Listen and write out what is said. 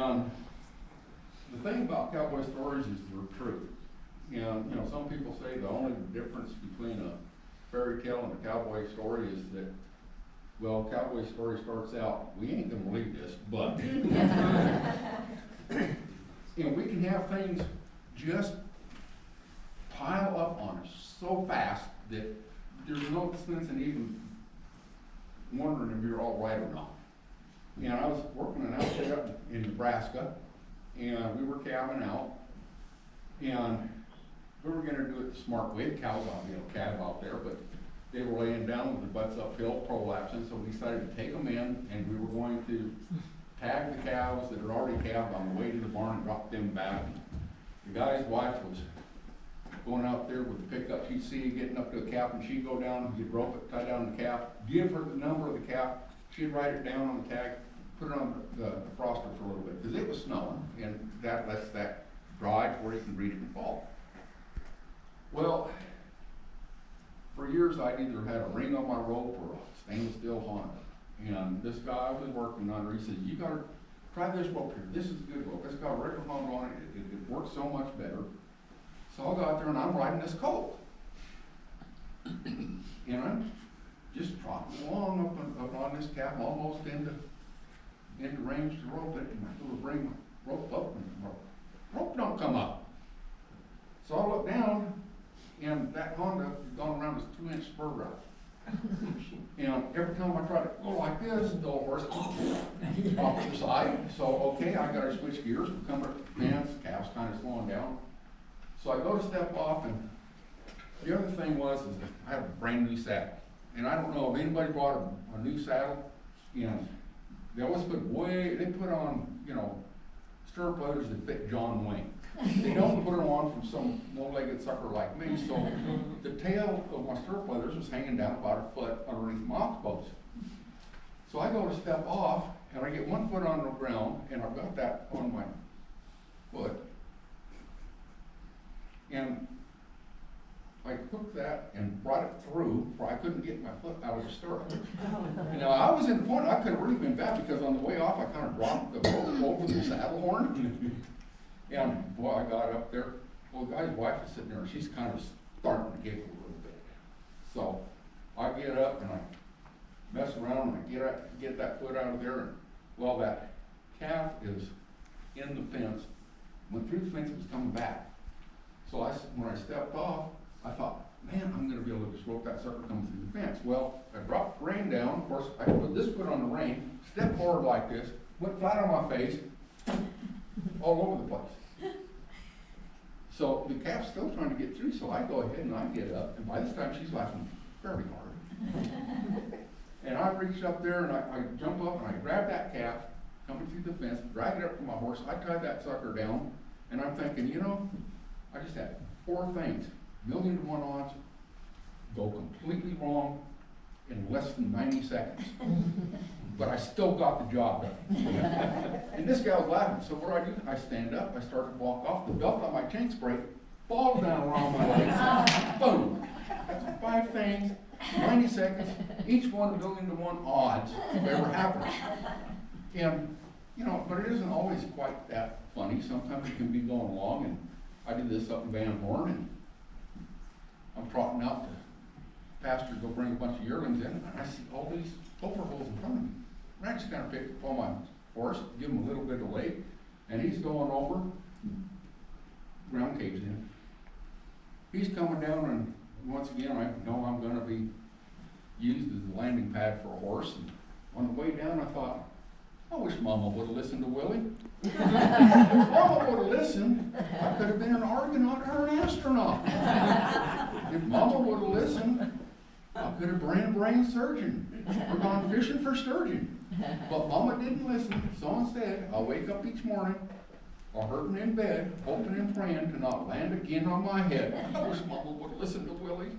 And the thing about cowboy stories is they're true. And, you know, some people say the only difference between a fairy tale and a cowboy story is that, well, cowboy story starts out, we ain't gonna believe this, but. And we can have things just pile up on us so fast that there's no sense in even wondering if you're all right or not. And I was working an outfit up in Nebraska, and we were calving out, and we were gonna do it the smart way. The cows out, calve out there, but they were laying down with their butts uphill, prolapsing, so we decided to take them in, and we were going to tag the cows that had already calved on the way to the barn and drop them back. The guy's wife was going out there with the pickup. She'd see you getting up to a calf, and she'd go down, you'd rope it, tie down the calf, give her the number of the calf, she'd write it down on the tag, put it on the froster for a little bit, because it was snowing, and that lets that dry where you can read it in fall. Well, for years I'd either had a ring on my rope or a stainless steel Honda. And this guy I was working under, he said, you gotta try this rope here. This is a good rope. It's got a regular Honda on it. It works so much better. So I go out there and I'm riding this colt. And I'm just trotting along up on this calf, almost into range to rope it. And I go to bring my rope up and the rope don't come up. So I look down, and that Honda had gone around this 2-inch spur drive. And every time I try to go like this, the old horse off to the side. So, okay, I gotta switch gears, come up the fence, calf's kind of slowing down. So I go to step off, and the other thing was is that I have a brand new saddle. And I don't know if anybody bought a new saddle, they always they put on, stirrup leathers that fit John Wayne. They don't put them on from some no-legged sucker like me, so the tail of my stirrup leathers was hanging down about a foot underneath my ox post. So I go to step off, and I get one foot on the ground, and I've got that on my foot. And I hooked that and brought it through, where I couldn't get my foot out of the stirrup. Now, I was in the point, I could have really been bad, because on the way off, I kind of dropped the rope over the saddle horn. And boy, I got up there. Well, the guy's wife is sitting there, and she's kind of starting to giggle a little bit. So I get up and I mess around and I get that foot out of there. And well, that calf is in the fence. Went through the fence, it was coming back. So when I stepped off, I thought, man, I'm going to be able to just rope that sucker coming through the fence. Well, I dropped the rein down. Of course, I put this foot on the rein, stepped forward like this, went flat on my face, all over the place. So the calf's still trying to get through, so I go ahead and I get up, and by this time she's laughing very hard. And I reach up there and I jump up and I grab that calf coming through the fence, drag it up to my horse. I tied that sucker down, and I'm thinking, I just had 4 things, 1,000,000 to 1 odds, go completely wrong in less than 90 seconds. But I still got the job done. And this guy was laughing. So what do? I stand up, I start to walk off. The belt on my chain spray falls down around my leg. Boom. That's 5 things, 90 seconds, each one 1,000,000 to 1 odds if it ever happens. And, but it isn't always quite that funny. Sometimes it can be going along, and I did this up in Van Horn, and I'm trotting out to pasture to go bring a bunch of yearlings in, and I see all these gopher holes in front of me. And I just kind of picked up on my horse, give him a little bit of weight, and he's going over, ground caves in. He's coming down, and once again, I know I'm going to be used as a landing pad for a horse. And on the way down, I thought, I wish Mama would have listened to Willie. If Mama would have listened, I could have been an Argonaut or an astronaut. If Mama would have listened, I could have been a brain surgeon or gone fishing for sturgeon. But Mama didn't listen, so instead, I wake up each morning, or hurting in bed, hoping and praying to not land again on my head. I wish Mama would have listened to Willie.